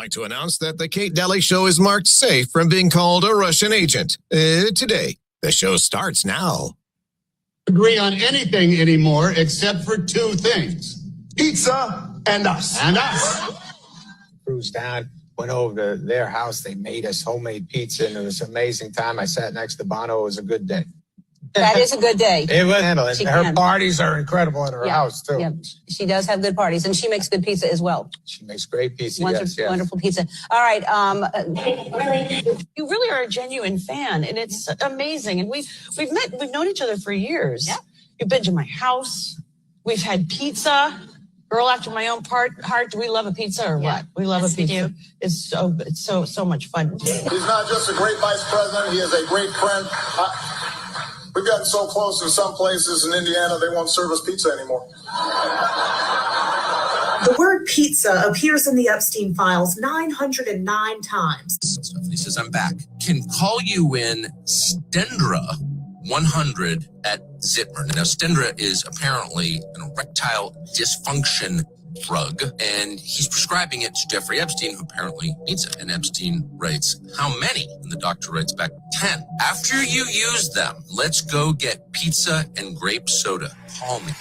like to announce that the Kate Daly Show is marked safe from being called a Russian agent. Today, the show starts now. Agree on anything anymore except for two things: pizza and us. And us. Cruised down, went over to their house. They made us homemade pizza, and it was an amazing time. I sat next to Bono. It was a good day. That is a good day. It was. And her parties are incredible at her house, too. Yeah, she does have good parties, and she makes good pizza as well. She makes great pizza, Wonderful pizza. All right. You really are a genuine fan, and it's amazing. And we've known each other for years. Yeah. You've been to my house. We've had pizza. Girl after my own heart. Do we love a pizza or what? We love a pizza. It's so much fun. He's not just a great vice president. He is a great friend. We've gotten so close in some places in Indiana, they won't serve us pizza anymore. The word pizza appears in the Epstein files 909 times. Stephanie says, I'm back. Can call you in Stendra 100 at Zitmer. Now, Stendra is apparently an erectile dysfunction drug, and he's prescribing it to Jeffrey Epstein, who apparently needs it. And Epstein writes, how many? And the doctor writes back, 10. After you use them, let's go get pizza and grape soda. Call me.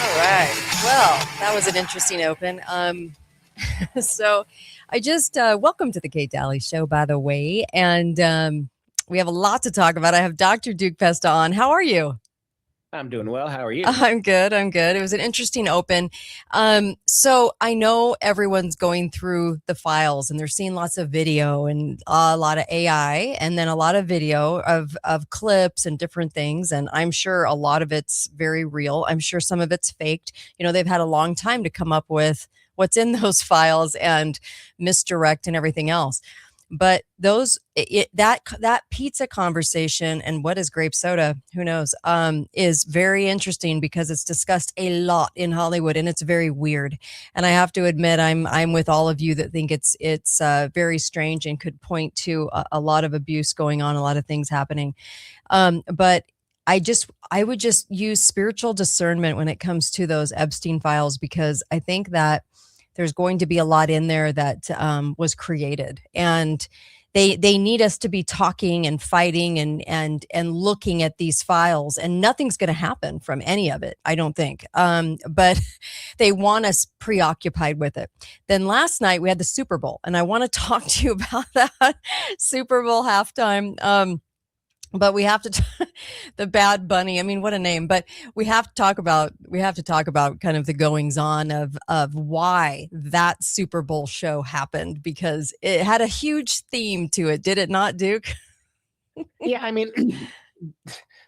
All right. Well, that was an interesting open. So I just welcome to the Kate Daly Show, by the way. And we have a lot to talk about. I have Dr. Duke Pesta on. How are you? I'm doing well. How are you? I'm good. It was an interesting open. So I know everyone's going through the files and they're seeing lots of video and a lot of AI and then a lot of video of clips and different things. And I'm sure a lot of it's very real. I'm sure some of it's faked. You know, they've had a long time to come up with what's in those files and misdirect and everything else. But that pizza conversation and what is grape soda, who knows, is very interesting because it's discussed a lot in Hollywood and it's very weird. And I have to admit, I'm with all of you that think it's very strange and could point to a lot of abuse going on, a lot of things happening. But I would just use spiritual discernment when it comes to those Epstein files, because I think that there's going to be a lot in there that was created, and they need us to be talking and fighting and looking at these files, and nothing's going to happen from any of it, I don't think. But they want us preoccupied with it. Then last night we had the Super Bowl, and I want to talk to you about that Super Bowl halftime. But we have to the Bad Bunny. I mean, what a name! But we have to talk about kind of the goings on of why that Super Bowl show happened, because it had a huge theme to it. Did it not, Duke? Yeah, I mean,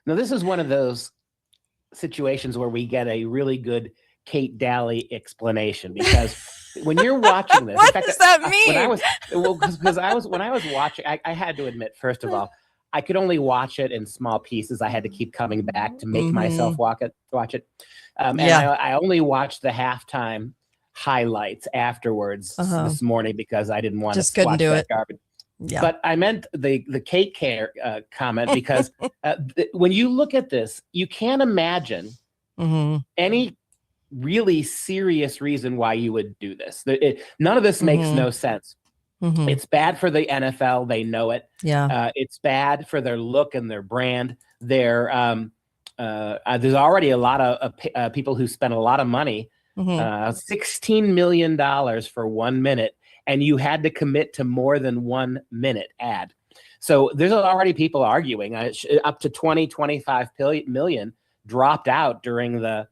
no, this is one of those situations where we get a really good Kate Daly explanation, because when you're watching this, what does that mean? When I was watching, I had to admit, first of all, I could only watch it in small pieces. I had to keep coming back to make myself watch it. And I only watched the halftime highlights afterwards this morning because I didn't want to watch do that it. garbage. Yeah. But I meant the Kate Care comment, because when you look at this, you can't imagine any really serious reason why you would do this. None of this makes no sense. It's bad for the NFL. They know it. Yeah. It's bad for their look and their brand. There's already a lot of people who spent a lot of money, $16 million for 1 minute, and you had to commit to more than 1 minute ad. So there's already people arguing up to 25 million dropped out during the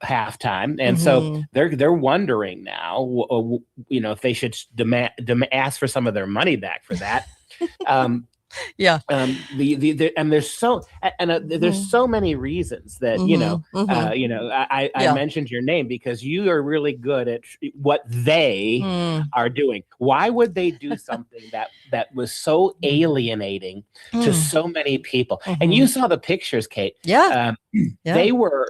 halftime, and so they're wondering now, if they should ask for some of their money back for that. Yeah. And there's so many reasons that I mentioned your name because you are really good at what they are doing. Why would they do something that was so alienating to so many people? And you saw the pictures, Kate. Yeah. They were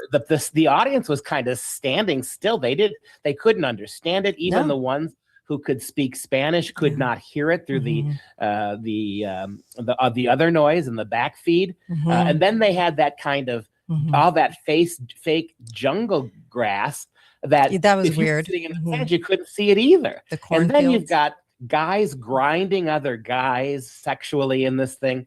the audience was kind of standing still. They couldn't understand it. Even the ones who could speak Spanish could not hear it through the other noise and the back feed. And then they had that kind of all that fake jungle grass that That was if you were weird. sitting in the Mhm. tent, you couldn't see it either. The And then you've cornfields. got guys grinding other guys sexually in this thing.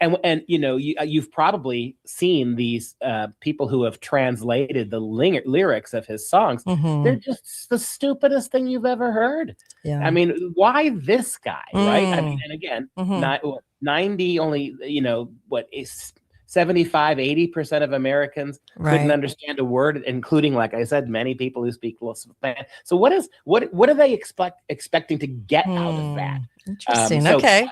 And you know, you've probably seen these people who have translated the lyrics of his songs. Mhm. They're just the stupidest thing you've ever heard. Yeah. I mean, why this guy, right? I mean, Mm. and again, Mhm. 90 only, you know, what is 75, 80% of Americans couldn't Right. understand a word, including, like I said, many people who speak Spanish. So what are they expecting to get out of that? Interesting. So Okay.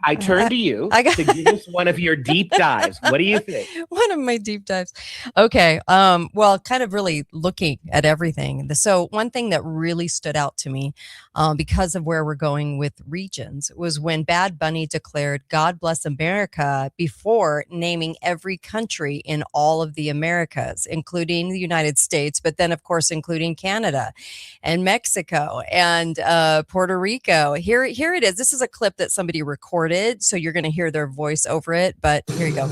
I turn to you I got- to give us one of your deep dives. What do you think? One of my deep dives. Okay. Well, kind of really looking at everything. So one thing that really stood out to me, because of where we're going with regions, was when Bad Bunny declared "God Bless America" before naming every country in all of the Americas, including the United States, but then of course including Canada and Mexico and Puerto Rico. Here it is. This is a clip that somebody recorded, so you're going to hear their voice over it. But here you go.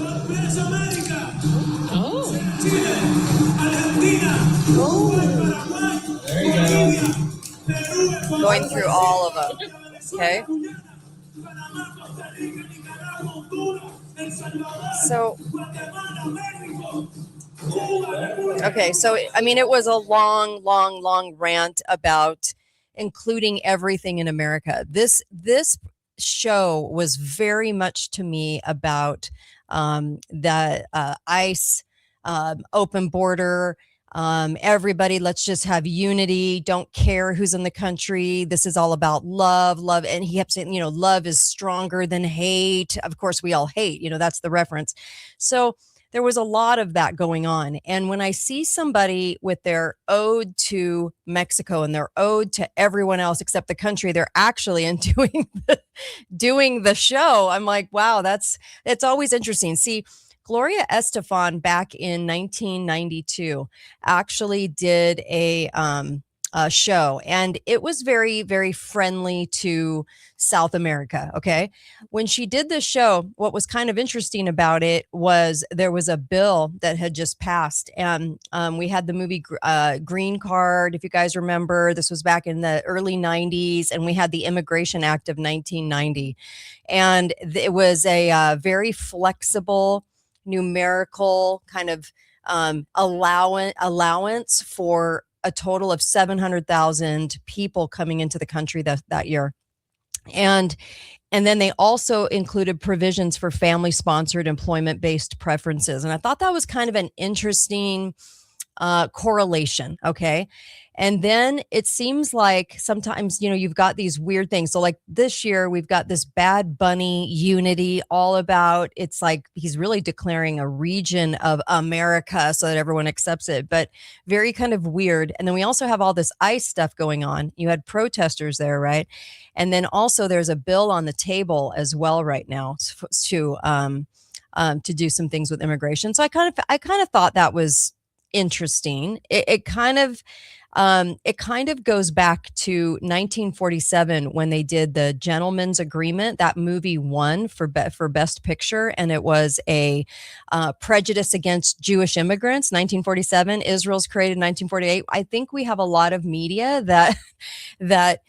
Going through all of them. Okay. So, okay. So, I mean, it was a long rant about including everything in America. This show was very much to me about the ICE, open border. Everybody, let's just have unity. Don't care who's in the country. This is all about love. And he kept saying, you know, love is stronger than hate. Of course, we all hate, you know, that's the reference. So there was a lot of that going on. And when I see somebody with their ode to Mexico and their ode to everyone else except the country they're actually in doing the show, I'm like, wow, it's always interesting. See, Gloria Estefan back in 1992 actually did a show, and it was very, very friendly to South America. Okay. When she did this show, what was kind of interesting about it was there was a bill that had just passed, and we had the movie Green Card. If you guys remember, this was back in the early 90s, and we had the Immigration Act of 1990. And it was a very flexible, numerical kind of allowance for a total of 700,000 people coming into the country that year. And then they also included provisions for family sponsored employment based preferences. And I thought that was kind of an interesting correlation. Okay. And then it seems like sometimes, you know, you've got these weird things. So like this year, we've got this Bad Bunny unity all about, it's like he's really declaring a region of America so that everyone accepts it, but very kind of weird. And then we also have all this ICE stuff going on. You had protesters there, right? And then also there's a bill on the table as well right now to do some things with immigration. So I kind of thought that was interesting. It kind of goes back to 1947 when they did the Gentleman's Agreement. That movie won for Best Picture, and it was a prejudice against Jewish immigrants. 1947, Israel's created 1948. I think we have a lot of media that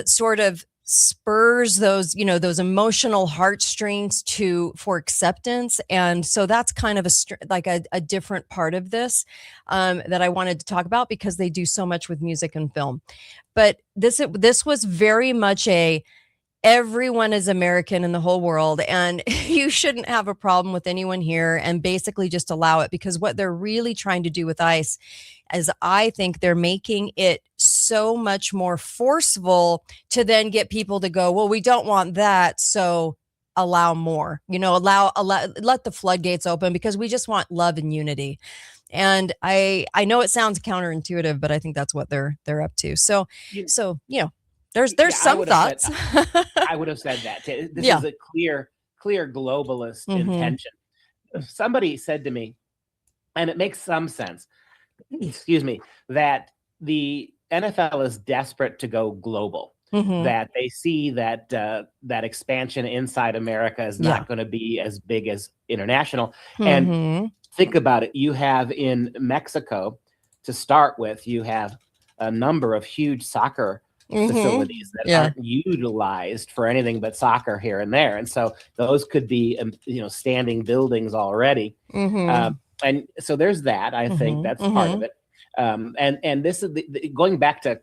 sort of spurs those, you know, those emotional heartstrings for acceptance. And so that's kind of a different part of this that I wanted to talk about because they do so much with music and film. But this was very much everyone is American in the whole world, and you shouldn't have a problem with anyone here, and basically just allow it, because what they're really trying to do with ICE is, I think they're making it so much more forceful to then get people to go, well, we don't want that, so allow more, you know, let the floodgates open because we just want love and unity. And I know it sounds counterintuitive, but I think that's what they're up to. So you know, there's some thoughts. I would have said that. This Yeah. is a clear globalist intention. Somebody said to me, and it makes some sense, excuse me, that the NFL is desperate to go global. That they see that that expansion inside America is not going to be as big as international. And think about it. You have in Mexico to start with, you have a number of huge soccer facilities that aren't utilized for anything but soccer here and there. And so those could be, standing buildings already. And so there's that. I think that's part of it. And this is going back to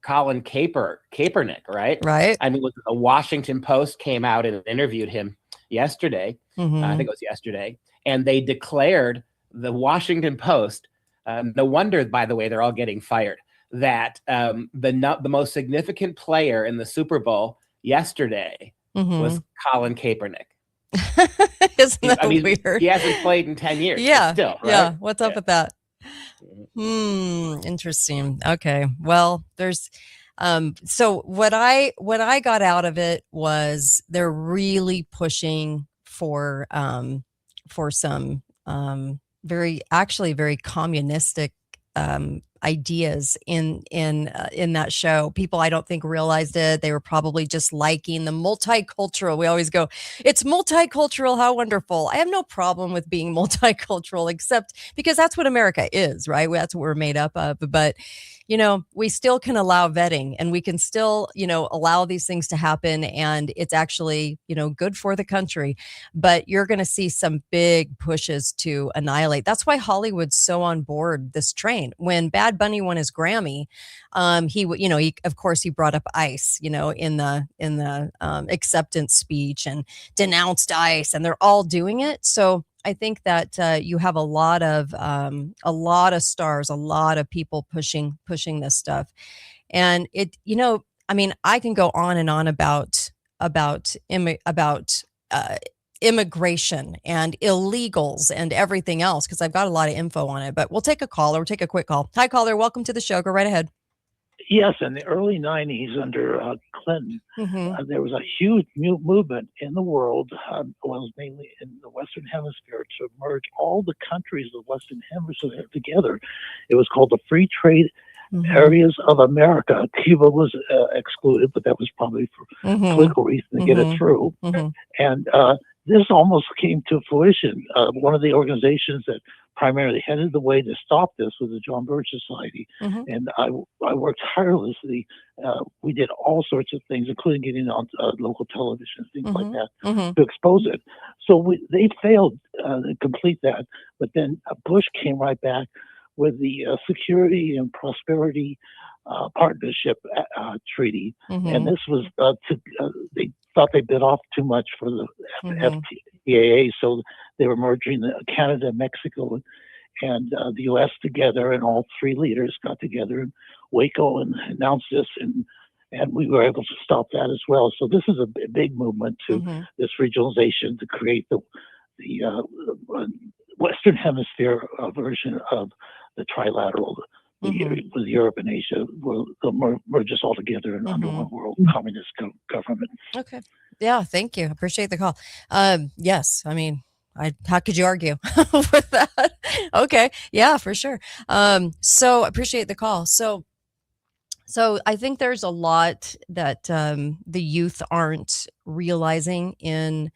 Colin Kaepernick, right? Right. I mean, the Washington Post came out and interviewed him yesterday. I think it was yesterday. And they declared, the Washington Post, no wonder, by the way, they're all getting fired, that the most significant player in the Super Bowl yesterday was Colin Kaepernick. Isn't that weird? He hasn't played in 10 years. Yeah. Still, right? Yeah. What's up with that? Interesting. Okay. Well, there's so what I got out of it was they're really pushing for some very communistic ideas in that show. People, I don't think, realized it. They were probably just liking the multicultural. We always go, it's multicultural, how wonderful. I have no problem with being multicultural, except because that's what America is, right? That's what we're made up of. But we still can allow vetting, and we can still, allow these things to happen. And it's actually, good for the country. But you're going to see some big pushes to annihilate. That's why Hollywood's so on board this train. When Bad Bunny won his Grammy, he of course he brought up ICE, in the acceptance speech, and denounced ICE, and they're all doing it. So I think that you have a lot of stars, a lot of people pushing this stuff, and it. I mean, I can go on and on about immigration and illegals and everything else, because I've got a lot of info on it. But we'll take a caller. We'll take a quick call. Hi, caller. Welcome to the show. Go right ahead. Yes, in the early 90s under Clinton, there was a huge movement in the world, mainly in the Western Hemisphere, to merge all the countries of the Western Hemisphere together. It was called the Free Trade Areas of America. Cuba was excluded, but that was probably for political reasons to get it through. And this almost came to fruition. One of the organizations that primarily headed the way to stop this was the John Birch Society. And I worked tirelessly. We did all sorts of things, including getting on local television, things like that, to expose it. So they failed to complete that. But then Bush came right back with the Security and Prosperity Partnership Treaty. And this was, they thought they bit off too much for the FTAA, so they were merging Canada, Mexico, and the U.S. together, and all three leaders got together in Waco and announced this, and we were able to stop that as well. So this is a big movement to this regionalization to create the Western Hemisphere version of the trilateral, with Europe and Asia, will merge us all together in under one world communist government. Okay. Yeah, thank you. Appreciate the call. Yes, I mean, how could you argue with that? Okay. Yeah, for sure. So appreciate the call. So I think there's a lot that the youth aren't realizing in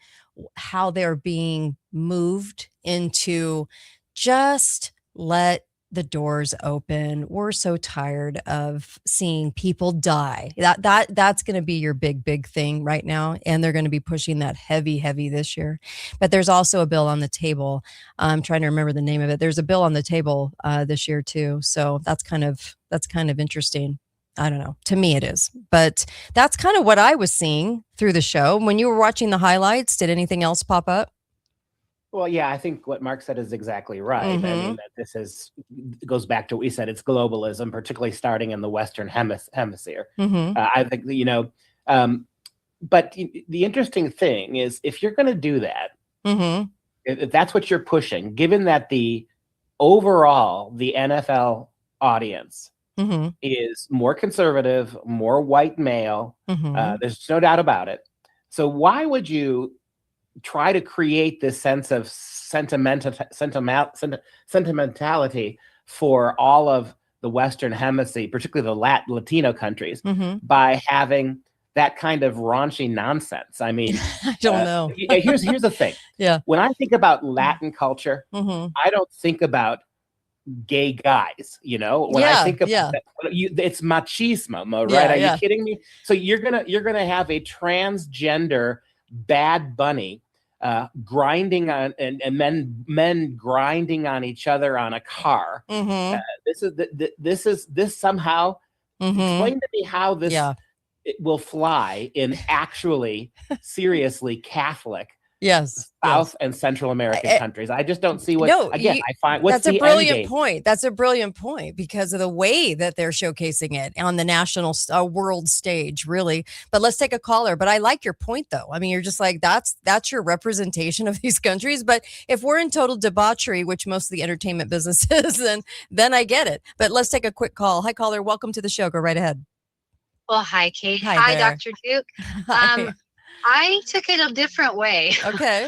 how they're being moved into just let the doors open. We're so tired of seeing people die. That's going to be your big thing right now. And they're going to be pushing that heavy this year. But there's also a bill on the table. I'm trying to remember the name of it. There's a bill on the table this year too. So that's kind of interesting. I don't know. To me, it is. But that's kind of what I was seeing through the show. When you were watching the highlights, did anything else pop up? Well, yeah, I think what Mark said is exactly right. I mean, that goes back to what we said. It's globalism, particularly starting in the Western Hemisphere. I think, but the interesting thing is, if you're going to do that, if that's what you're pushing, given that the NFL audience is more conservative, more white male, there's no doubt about it. So why would you try to create this sense of sentimentality for all of the Western Hemisphere, particularly the Latino countries, by having that kind of raunchy nonsense? I mean, I don't know. Here's the thing. Yeah. When I think about Latin culture, I don't think about gay guys. You know, when I think of that, it's machismo, right? Are you kidding me? So you're gonna have a transgender Bad Bunny grinding on and men grinding on each other on a car. This somehow explain to me how this it will fly in actually seriously Catholic South and Central American countries. I just don't see what. I find what's that's the a brilliant end game? point. That's a brilliant point because of the way that they're showcasing it on the national world stage, really. But let's take a caller. But I like your point, though. I mean, you're just like that's your representation of these countries. But if we're in total debauchery, which most of the entertainment business is, then I get it. But let's take a quick call. Hi, caller. Welcome to the show. Go right ahead. Well, hi, Kate. Hi there. Dr. Duke. I took it a different way. Okay.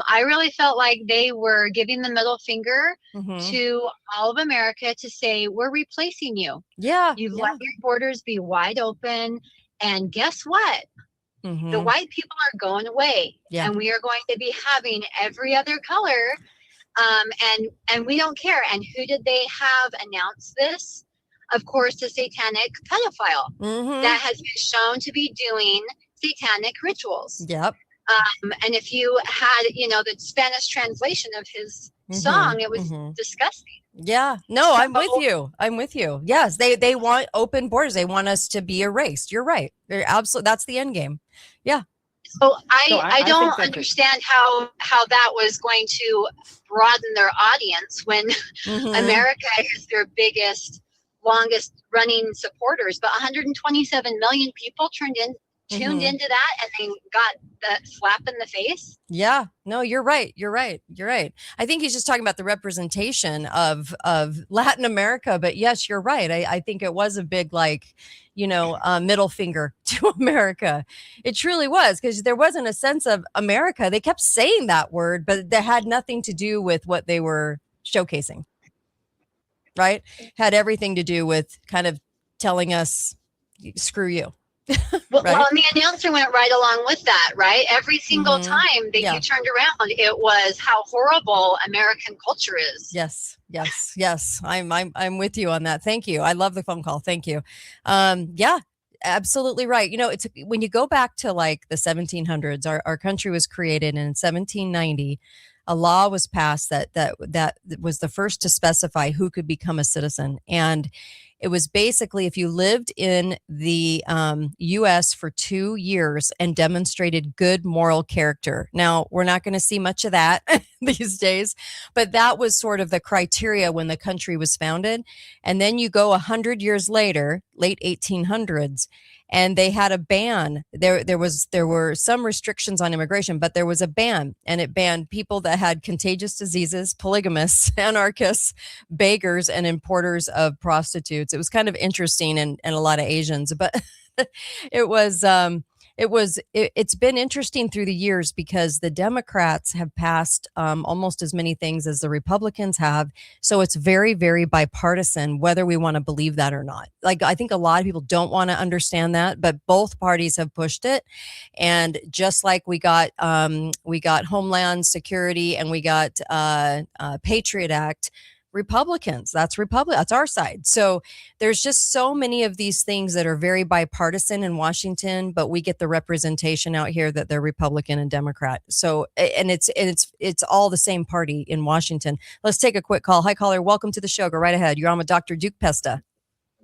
I really felt like they were giving the middle finger to all of America to say, we're replacing you. Yeah. You've let your borders be wide open. And guess what? The white people are going away. And we are going to be having every other color. And we don't care. And who did they have announce this? Of course, the satanic pedophile that has been shown to be doing satanic rituals. Yep. And if you had, the Spanish translation of his song, it was disgusting. Yeah. No, I'm with you. I'm with you. Yes. They want open borders. They want us to be erased. You're right. They're absolutely. That's the end game. Yeah. So I don't understand how that was going to broaden their audience when America is their biggest, longest running supporters, but 127 million people tuned into that and then got that slap in the face. Yeah, no, you're right. I think he's just talking about the representation of Latin America, but yes, you're right. I think it was a big, middle finger to America. It truly was, because there wasn't a sense of America. They kept saying that word, but that had nothing to do with what they were showcasing. Right? Had everything to do with kind of telling us, screw you. Well, and the announcer went right along with that, right? Every single time that you turned around, it was how horrible American culture is. Yes. I'm with you on that. Thank you. I love the phone call. Thank you. Yeah, absolutely right. It's when you go back to like the 1700s, our country was created in 1790. A law was passed that was the first to specify who could become a citizen. And it was basically if you lived in the U.S. for 2 years and demonstrated good moral character. Now, we're not going to see much of that these days, but that was sort of the criteria when the country was founded. And then you go 100 years later, late 1800s, and they had a ban. There were some restrictions on immigration, but there was a ban, and it banned people that had contagious diseases, polygamists, anarchists, beggars, and importers of prostitutes. It was kind of interesting, and a lot of Asians, but it's been interesting through the years because the Democrats have passed almost as many things as the Republicans have. So it's very, very bipartisan, whether we want to believe that or not. Like, I think a lot of people don't want to understand that, but both parties have pushed it. And just like we got Homeland Security and we got Patriot Act, Republicans, that's our side. So there's just so many of these things that are very bipartisan in Washington, but we get the representation out here that they're Republican and Democrat. So, and it's all the same party in Washington. Let's take a quick call. Hi, caller. Welcome to the show. Go right ahead. You're on with Dr. Duke Pesta.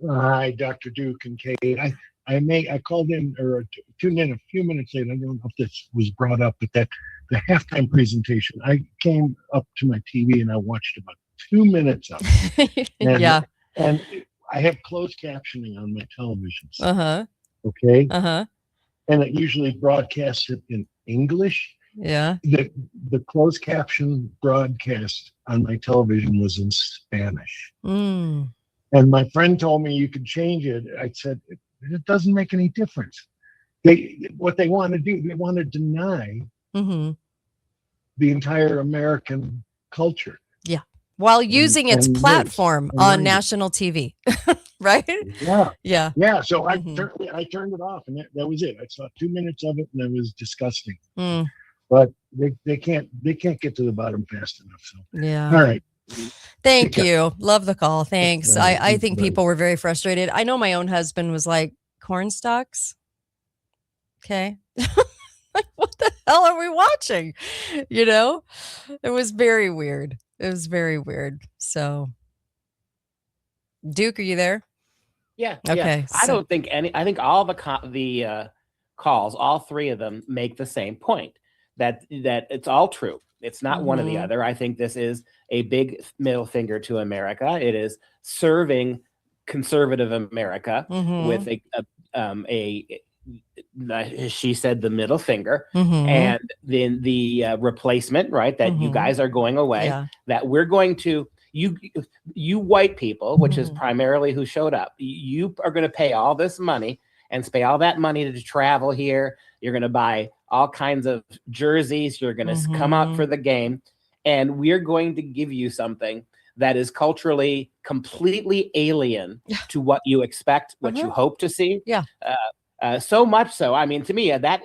Hi, Dr. Duke and Kate. I called in or tuned in a few minutes late. I don't know if this was brought up, but the halftime presentation, I came up to my TV and I watched about 2 minutes of it. And, and I have closed captioning on my television set. Okay. And it usually broadcasts it in English. Yeah. The closed caption broadcast on my television was in Spanish. And my friend told me you could change it. I said, it doesn't make any difference. What they want to do, they want to deny the entire American culture. Yeah. While using its platform on national TV, right? Yeah. So I turned it off, and that was it. I saw 2 minutes of it, and it was disgusting. But they can't get to the bottom fast enough. So yeah. All right. Thank you. Love the call. Thanks. I think people were very frustrated. I know my own husband was like, corn stalks? Okay. Like, what the hell are we watching? You know, it was very weird. It was very weird. So, Duke, are you there? Yeah. Okay. I don't think I think all the calls, all three of them, make the same point that it's all true. It's not one or the other. I think this is a big middle finger to America. It is serving conservative America with she said the middle finger, and then the replacement, right? That you guys are going away. That we're going to you white people, which is primarily who showed up. You are going to pay all this money and spend all that money to travel here. You're going to buy all kinds of jerseys. You're going to come out for the game, and we're going to give you something that is culturally completely alien to what you expect, what you hope to see. So much so, I mean, to me, that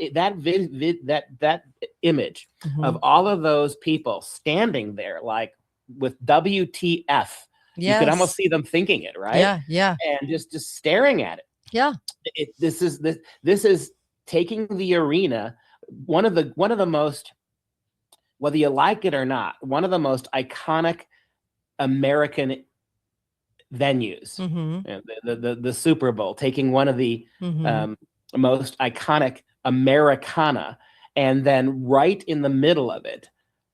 image of all of those people standing there, like with WTF, you could almost see them thinking it, right? And just staring at it. This is taking the arena, one of the most, whether you like it or not, one of the most iconic American venues, the Super Bowl, taking one of the most iconic Americana, and then right in the middle of it,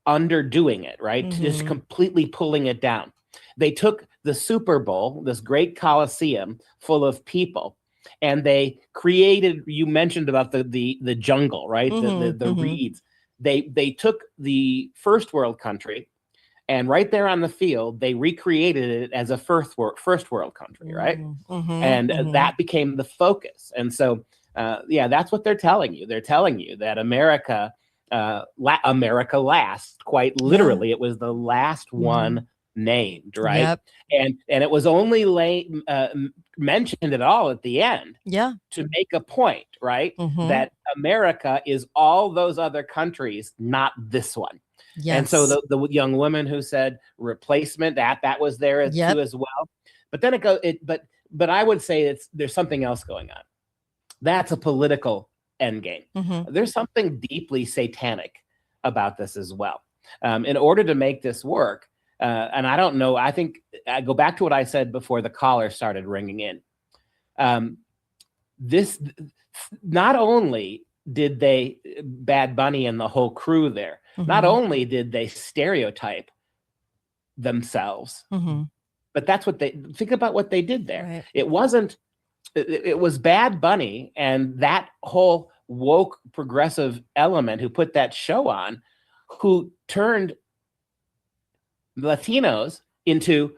underdoing it, right? Just completely pulling it down. They took the Super Bowl, this great Coliseum full of people, and they created, you mentioned about the jungle, right? The reeds. They took the first world country, and right there on the field, they recreated it as a first world country, right? And that became the focus. And so, that's what they're telling you. They're telling you that America, America last, quite literally. It was the last one named, right? And it was only mentioned at all at the end to make a point, right? That America is all those other countries, not this one. And so the young woman who said replacement, that was there too as well. But then but I would say there's something else going on. That's a political endgame. There's something deeply satanic about this as well. In order to make this work, and I don't know, I think I go back to what I said before the caller started ringing in. This, not only did they, Bad Bunny and the whole crew there, not only did they stereotype themselves, but that's what think about what they did there. It was Bad Bunny and that whole woke progressive element who put that show on, who turned Latinos into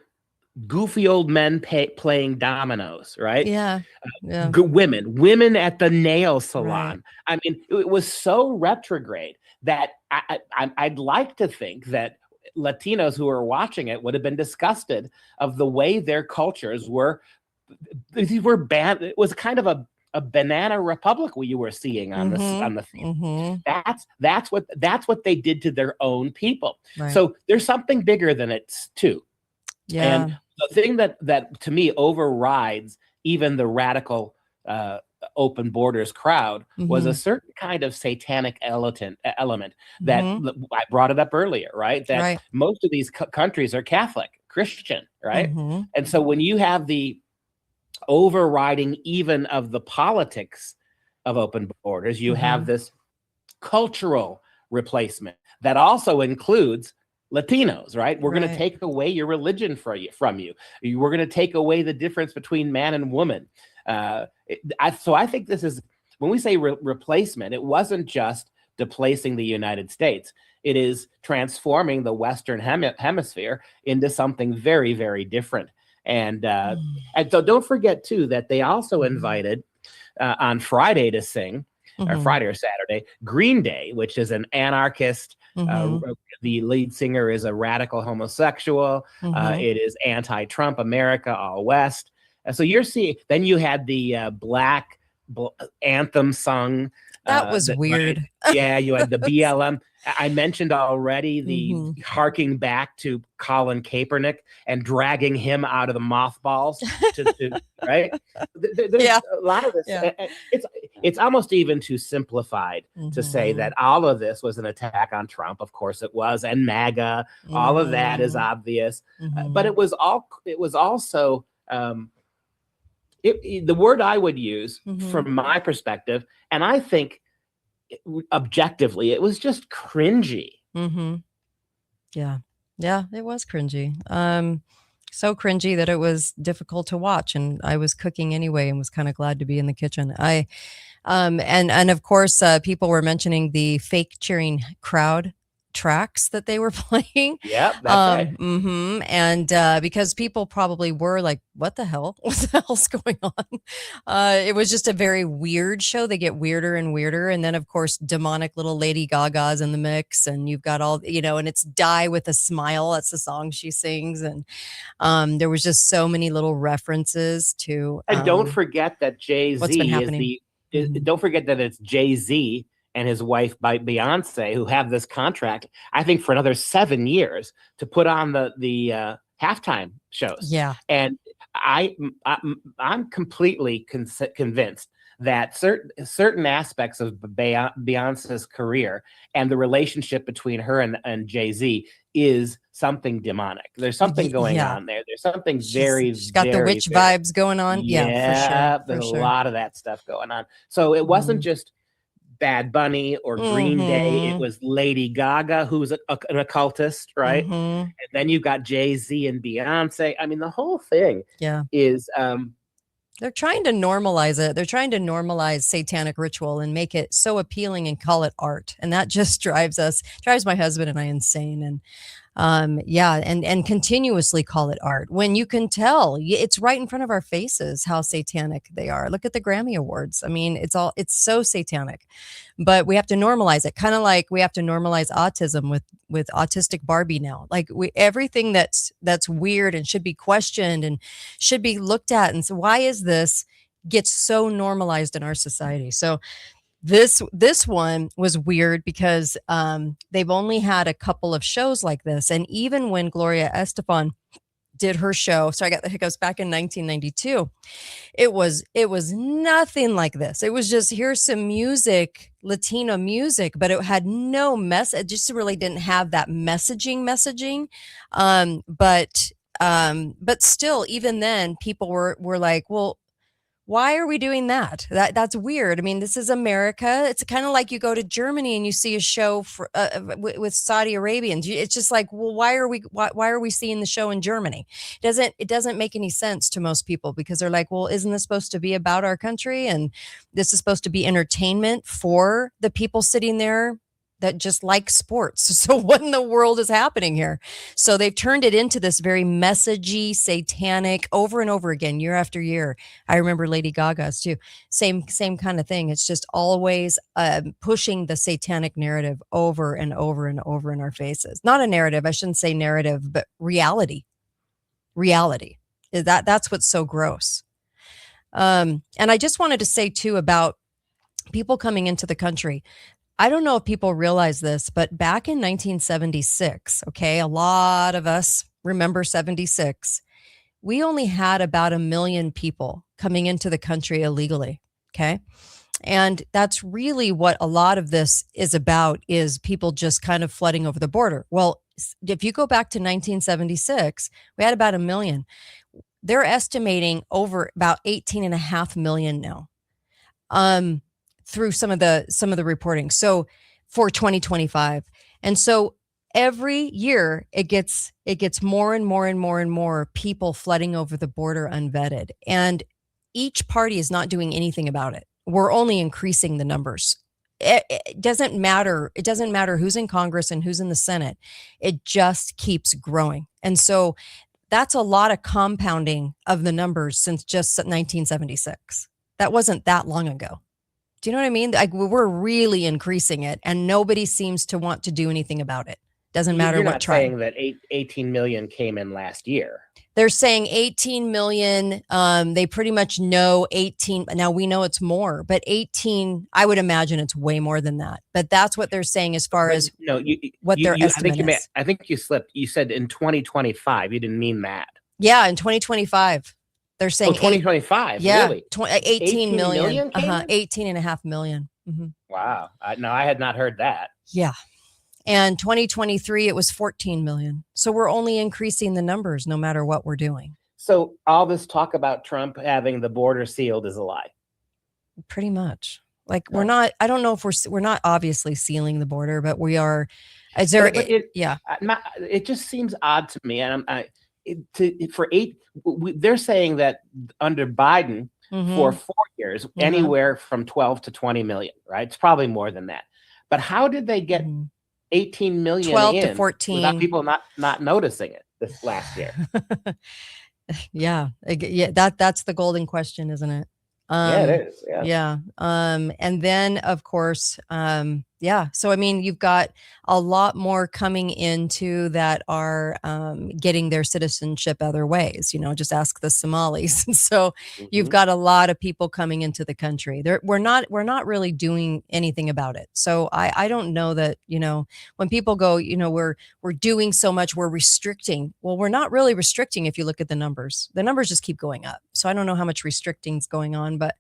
goofy old men playing dominoes, right? Women at the nail salon. I mean, it was so retrograde that I'd like to think that Latinos who were watching it would have been disgusted of the way their cultures were. These were bad. It was kind of a banana republic you were seeing on the field. That's what they did to their own people. So there's something bigger than it too. And the thing that to me overrides even the radical open borders crowd was a certain kind of satanic element that I brought it up earlier, right? That most of these countries are Catholic, Christian, right? And so when you have the overriding even of the politics of open borders, you have this cultural replacement that also includes Latinos, right? We're going to take away your religion from you. We're going to take away the difference between man and woman. So I think this is, when we say replacement, it wasn't just displacing the United States. It is transforming the Western hemisphere into something very, very different. And so don't forget too that they also invited on Friday to sing, or Friday or Saturday, Green Day, which is an anarchist. The lead singer is a radical homosexual. It is anti-Trump America, all West. So you're seeing. Then you had the black anthem sung That was weird. Yeah, you had the BLM. I mentioned already the harking back to Colin Kaepernick and dragging him out of the mothballs right? There's a lot of this. Yeah. It's almost even too simplified to say that all of this was an attack on Trump. Of course it was, and MAGA. All of that is obvious, but it was also the word I would use from my perspective, and I think objectively, it was just cringy. Yeah, it was cringy. So cringy that it was difficult to watch, and I was cooking anyway, and was kind of glad to be in the kitchen. And of course, people were mentioning the fake cheering crowd tracks that they were playing. Yep, that's right. And because people probably were like, what the hell? What the hell's going on? It was just a very weird show. They get weirder and weirder. And then, of course, demonic little Lady Gaga's in the mix. And you've got all, and it's Die with a Smile. That's the song she sings. And there was just so many little references to. And don't forget that Jay-Z what's been happening. Don't forget that it's Jay-Z and his wife Beyonce who have this contract, I think, for another 7 years to put on the halftime shows. Yeah. And I'm completely convinced that certain aspects of Beyonce's career and the relationship between her and Jay-Z is something demonic. There's something going on there. There's something she's got the witch vibes going on. Yeah, for there's sure. a lot of that stuff going on. So it wasn't just Bad Bunny or Green Day. It was Lady Gaga, who's an occultist, right? And then you've got Jay-Z and Beyonce. I mean, the whole thing is they're trying to normalize it. They're trying to normalize satanic ritual and make it so appealing and call it art. And that just drives my husband and I insane. And and continuously call it art when you can tell it's right in front of our faces how satanic they are. Look at the Grammy Awards. I mean, it's so satanic, but we have to normalize it. Kind of like we have to normalize autism with autistic Barbie now. Like everything that's weird and should be questioned and should be looked at. And so why is this gets so normalized in our society? So this one was weird because they've only had a couple of shows like this. And even when Gloria Estefan did her show, so I got the hiccups back in 1992, it was nothing like this. It was just, here's some music, Latino music, but it had no message. It just really didn't have that messaging. But still, even then, people were like, well, why are we doing that? That's weird. I mean, this is America. It's kind of like you go to Germany and you see a show with Saudi Arabians. It's just like, well, why are we seeing the show in Germany? It doesn't make any sense to most people because they're like, well, isn't this supposed to be about our country? And this is supposed to be entertainment for the people sitting there that just like sports. So what in the world is happening here? So they've turned it into this very messagey, satanic, over and over again, year after year. I remember Lady Gaga's too. Same kind of thing. It's just always pushing the satanic narrative over and over and over in our faces. Not a narrative. I shouldn't say narrative, but reality. Reality. That's what's so gross. And I just wanted to say too about people coming into the country. I don't know if people realize this, but back in 1976, okay, a lot of us remember 76, we only had about 1 million people coming into the country illegally, okay? And that's really what a lot of this is about, is people just kind of flooding over the border. Well, if you go back to 1976, we had about 1 million. They're estimating over about 18.5 million now. Through some of the reporting. So for 2025. And so every year it gets more and more and more and more people flooding over the border unvetted. And each party is not doing anything about it. We're only increasing the numbers. It doesn't matter. It doesn't matter who's in Congress and who's in the Senate. It just keeps growing. And so that's a lot of compounding of the numbers since just 1976. That wasn't that long ago. Do you know what I mean? Like, we're really increasing it and nobody seems to want to do anything about it. Doesn't matter You're what not tribe. saying that 18 million came in last year. They're saying 18 million. They pretty much know 18. Now we know it's more, but 18, I would imagine it's way more than that. But that's what they're saying as far as what their estimate is. I think you slipped. You said in 2025. You didn't mean that. Yeah, in 2025. They're saying 2025. Yeah, really? 18 million. 18.5 million. Mm-hmm. Wow. No, I had not heard that. Yeah. And 2023, it was 14 million. So we're only increasing the numbers no matter what we're doing. So all this talk about Trump having the border sealed is a lie. Pretty much. Like we're not, I don't know if we're not obviously sealing the border, but we are. Is there? It just seems odd to me. And they're saying that under Biden for 4 years, anywhere from 12 to 20 million, right? It's probably more than that. But how did they get 18 million 12 to 14 without people not noticing it this last year? Yeah, that's the golden question, isn't it? Yeah, it is. Yeah. And then of course, so I mean, you've got a lot more coming into that are getting their citizenship other ways. Just ask the Somalis. So you've got a lot of people coming into the country. We're not really doing anything about it. So I don't know that, when people go, we're doing so much, we're restricting. Well, we're not really restricting if you look at the numbers. The numbers just keep going up. So I don't know how much restricting is going on, but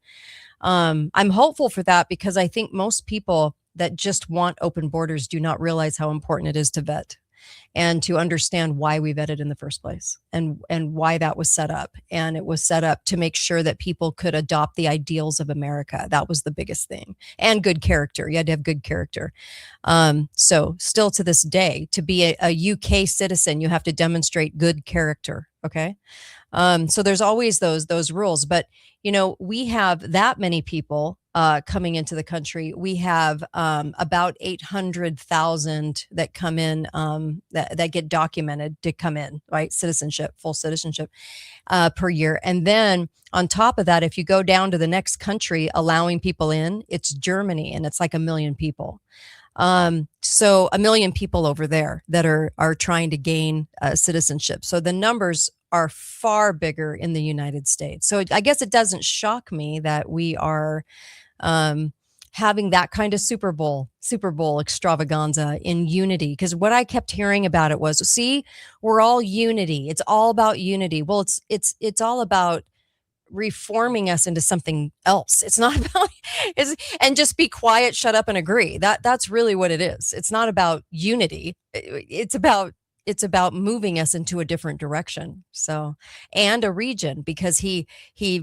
I'm hopeful for that, because I think most people that just want open borders do not realize how important it is to vet and to understand why we vetted in the first place and why that was set up. And it was set up to make sure that people could adopt the ideals of America. That was the biggest thing. And good character. You had to have good character. So still to this day, to be a UK citizen, you have to demonstrate good character. Okay. So there's always those rules, but we have that many people coming into the country. We have about 800,000 that come in, that get documented to come in, right? Full citizenship per year. And then on top of that, if you go down to the next country allowing people in, it's Germany, and it's like 1 million people. So 1 million people over there that are trying to gain citizenship. So the numbers are far bigger in the United States. So I guess it doesn't shock me that we are having that kind of Super Bowl extravaganza in unity. Because what I kept hearing about it was, see, we're all unity. It's all about unity. Well, it's all about reforming us into something else. It's not about and just be quiet, shut up, and agree. That's really what it is. It's not about unity. It's about moving us into a different direction. So, and a region, because he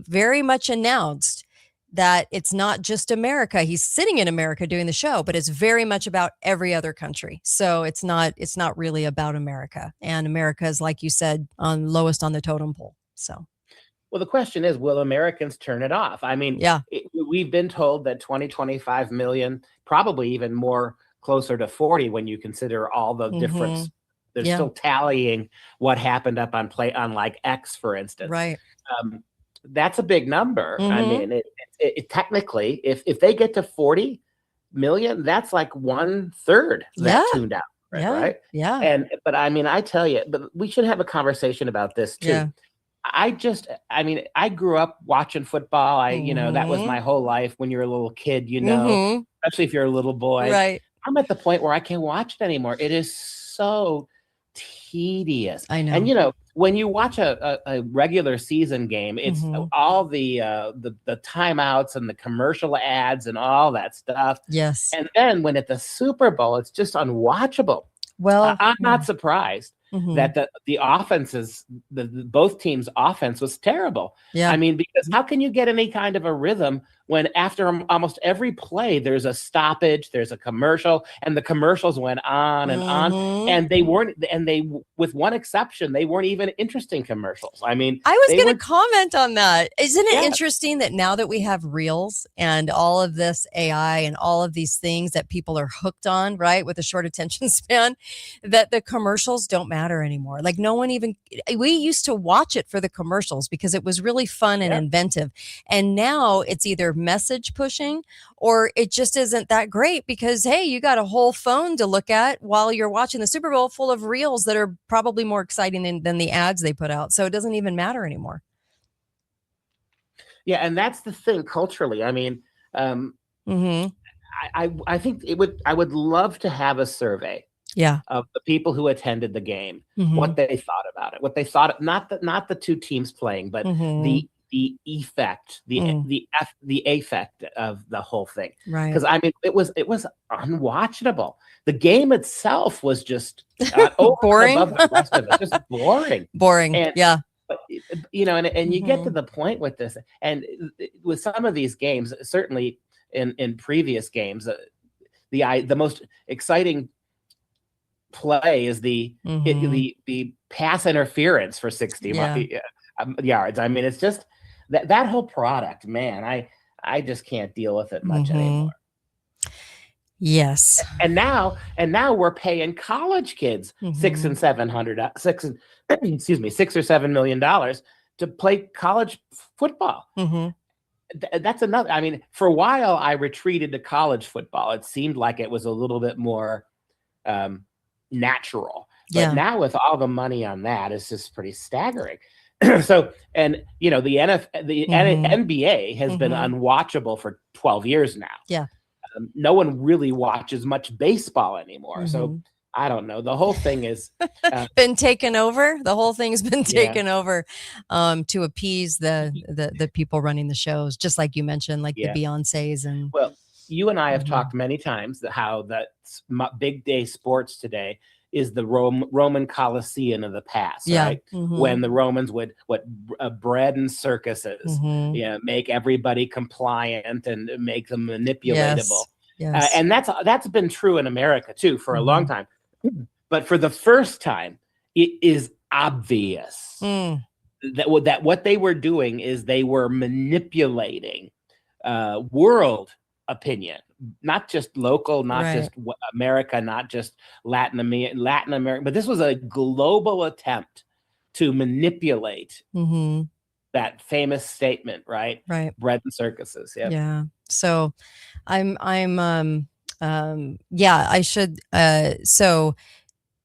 very much announced that it's not just America. He's sitting in America doing the show, but it's very much about every other country. So it's not really about America. And America is, like you said, lowest on the totem pole. So. Well, the question is, will Americans turn it off? I mean, we've been told that 25 million, probably even more, closer to 40 when you consider all the difference. They're still tallying what happened up on like X, for instance. Right. That's a big number. I mean, it technically, if they get to 40 million, that's like 1/3 that tuned out. Right. Yeah. But I mean, I tell you, but we should have a conversation about this too. Yeah. I grew up watching football. That was my whole life. When you're a little kid, especially if you're a little boy. Right. I'm at the point where I can't watch it anymore. It is so tedious. I know. And when you watch a regular season game, it's all the timeouts and the commercial ads and all that stuff. Yes. And then when at the Super Bowl, it's just unwatchable. Well, I'm not surprised that the offenses, both teams' offense was terrible. Yeah. I mean, because how can you get any kind of a rhythm when after almost every play there's a stoppage, there's a commercial, and the commercials went on and on, and they with one exception, they weren't even interesting commercials. I mean, I was going to comment on that. Isn't it interesting that now that we have Reels and all of this AI and all of these things that people are hooked on, right, with a short attention span, that the commercials don't matter anymore. Like we used to watch it for the commercials because it was really fun and inventive. And now it's either message pushing, or it just isn't that great because, hey, you got a whole phone to look at while you're watching the Super Bowl full of reels that are probably more exciting than the ads they put out. So it doesn't even matter anymore. Yeah, and that's the thing culturally. I mean, I think I would love to have a survey of the people who attended the game, what they thought about it, what they thought, not the two teams playing, but the effect, the effect of the whole thing. Right. Because I mean, it was unwatchable. The game itself was just boring. Above the rest of it, just boring. Boring. And, yeah. But, you know, and you get to the point with this, and with some of these games, certainly in previous games, the most exciting play is the pass interference for 60 yards. I mean, it's just that whole product, man. I just can't deal with it much anymore. Yes. And now we're paying college kids $600 or $7 million to play college football. That's another. I mean, for a while I retreated to college football. It seemed like it was a little bit more natural. But now with all the money on that, it's just pretty staggering. So, and you know, the NBA has been unwatchable for 12 years now. Yeah. No one really watches much baseball anymore. So I don't know. The whole thing is been taken over. The whole thing's been taken over to appease the people running the shows, just like you mentioned, like the Beyoncés and. Well, you and I have talked many times how that big day sports today is the Roman Colosseum of the past, right? When the Romans would bread and circuses, make everybody compliant and make them manipulatable. Yes. And that's been true in America too for a long time. But for the first time, it is obvious that what they were doing is they were manipulating world opinion, not just local, not just America, not just Latin America, but this was a global attempt to manipulate that famous statement, right? Bread and circuses. Yeah. So I should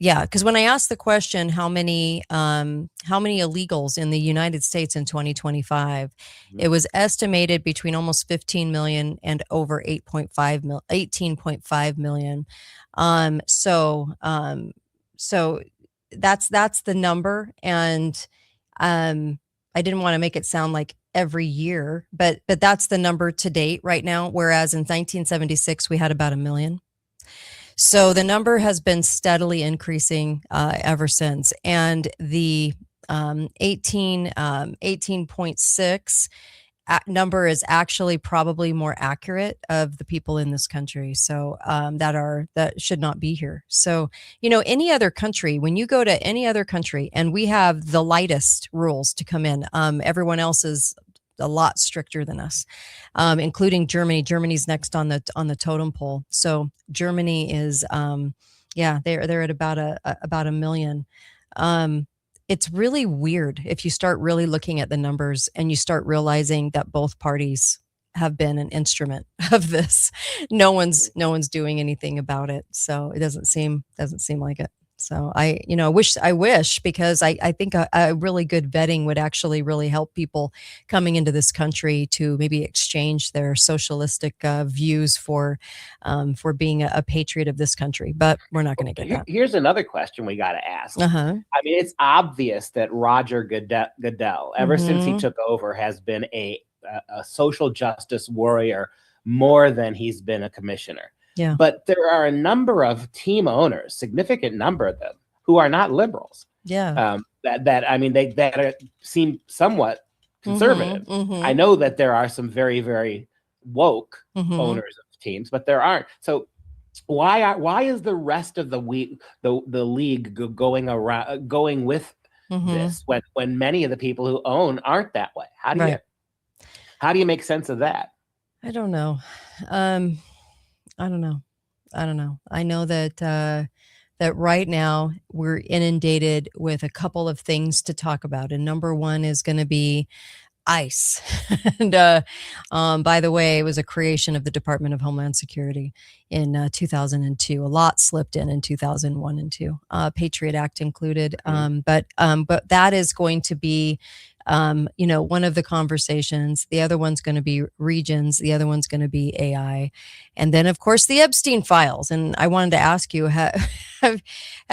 because when I asked the question, how many illegals in the United States in 2025, it was estimated between almost 15 million and over 18.5 million. So that's the number. And I didn't want to make it sound like every year, but that's the number to date right now. Whereas in 1976, we had about 1 million. So the number has been steadily increasing ever since. And the 18.6 number is actually probably more accurate of the people in this country. So that should not be here. So, you know, any other country, when you go to any other country, and we have the lightest rules to come in, everyone else is a lot stricter than us, including Germany. Germany's next on the totem pole. So Germany is, they're at about 1 million. It's really weird if you start really looking at the numbers and you start realizing that both parties have been an instrument of this. No one's doing anything about it. So it doesn't seem like it. So I wish, because I think a really good vetting would actually really help people coming into this country to maybe exchange their socialistic views for being a patriot of this country. But we're not going to get that. Here's another question we got to ask. I mean, it's obvious that Roger Goodell, ever since he took over, has been a social justice warrior more than he's been a commissioner. Yeah. But there are a number of team owners, significant number of them, who are not liberals. Yeah. That seem somewhat conservative. I know that there are some very, very woke owners of teams, but there aren't. So why is the rest of the league going with this when many of the people who own aren't that way? How do you make sense of that? I don't know. I don't know. I know that right now we're inundated with a couple of things to talk about. And number one is going to be ICE. And by the way, it was a creation of the Department of Homeland Security in 2002. A lot slipped in 2001 and 2, Patriot Act included. But that is going to be, one of the conversations. The other one's going to be regions. The other one's going to be AI. And then, of course, the Epstein files. And I wanted to ask you, have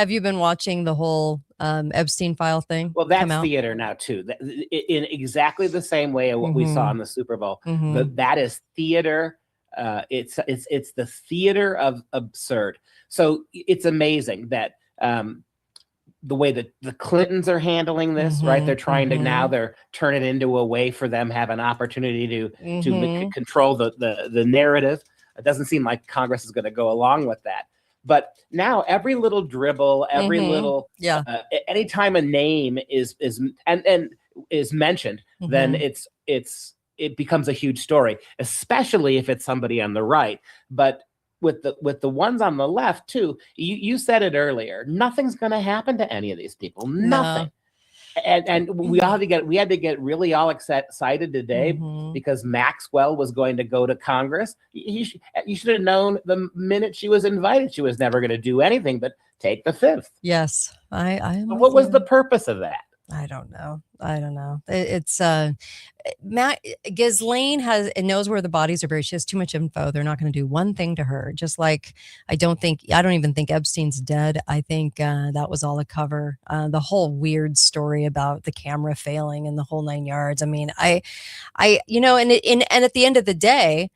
you been watching the whole Epstein file thing? Well, that's theater now too. In exactly the same way of what we saw in the Super Bowl. That is theater. It's the theater of absurd. So it's amazing that the way that the Clintons are handling this, right? They're trying to now turn it into a way for them have an opportunity to control the narrative. It doesn't seem like Congress is going to go along with that. But now every little dribble, every little, anytime a name is mentioned, then it becomes a huge story, especially if it's somebody on the right. But with the ones on the left too, you said it earlier, nothing's going to happen to any of these people. Nothing. No. And we had to get really all excited today because Maxwell was going to go to Congress. You should have known the minute she was invited, she was never going to do anything but take the fifth. Yes, I am. What was the purpose of that? I don't know. It's Matt Ghislaine knows where the bodies are buried. She has too much info. They're not going to do one thing to her. Just like I don't even think Epstein's dead. I think that was all a cover. The whole weird story about the camera failing and the whole 9 yards. I mean, and at the end of the day,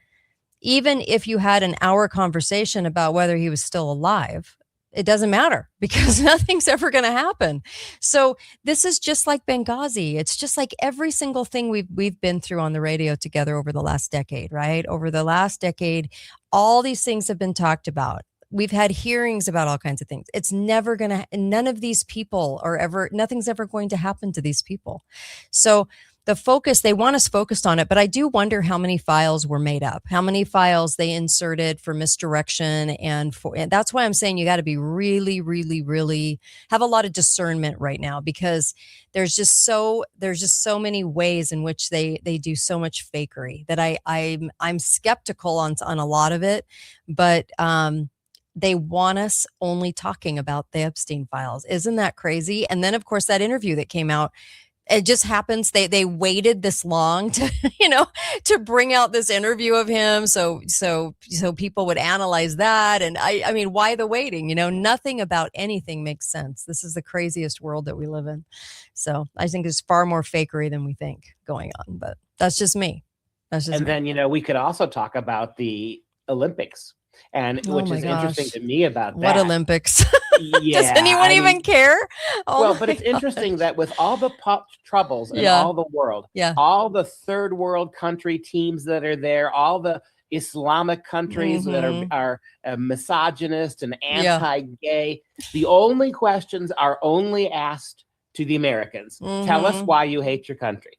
even if you had an hour conversation about whether he was still alive, it doesn't matter because nothing's ever going to happen. So this is just like Benghazi. It's just like every single thing we've been through on the radio together over the last decade, right? Over the last decade, all these things have been talked about. We've had hearings about all kinds of things. It's never going to, none of these people nothing's ever going to happen to these people. So the focus, they want us focused on it, but I do wonder how many files were made up, how many files they inserted for misdirection. And that's why I'm saying you got to be really, really, really have a lot of discernment right now, because there's just so many ways in which they do so much fakery that I'm skeptical on a lot of it, but they want us only talking about the Epstein files. Isn't that crazy? And then of course that interview that came out, it just happens they waited this long to to bring out this interview of him so people would analyze that. And I mean, why the waiting? Nothing about anything makes sense. This is the craziest world that we live in. So I think there's far more fakery than we think going on, but that's just me. Then we could also talk about the Olympics, and which is interesting to me about that. What Olympics? Does anyone even care? But it's interesting that with all the troubles in all the world, all the third world country teams that are there, all the Islamic countries that are misogynist and anti-gay, the only questions are only asked to the Americans. Tell us why you hate your country.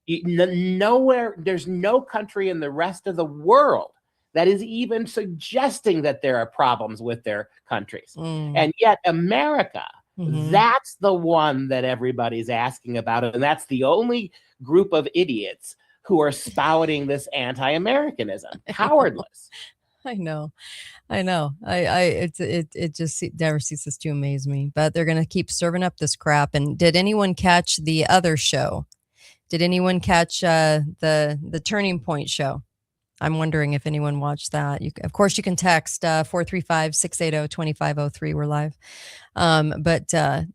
Nowhere, there's no country in the rest of the world that is even suggesting that there are problems with their countries. And yet America, that's the one that everybody's asking about. And that's the only group of idiots who are spouting this anti-Americanism. Cowardless. I know. It just never ceases to amaze me, but they're going to keep serving up this crap. And did anyone catch the other show? Did anyone catch the Turning Point show? I'm wondering if anyone watched that. Of course, you can text 435-680-2503. We're live. But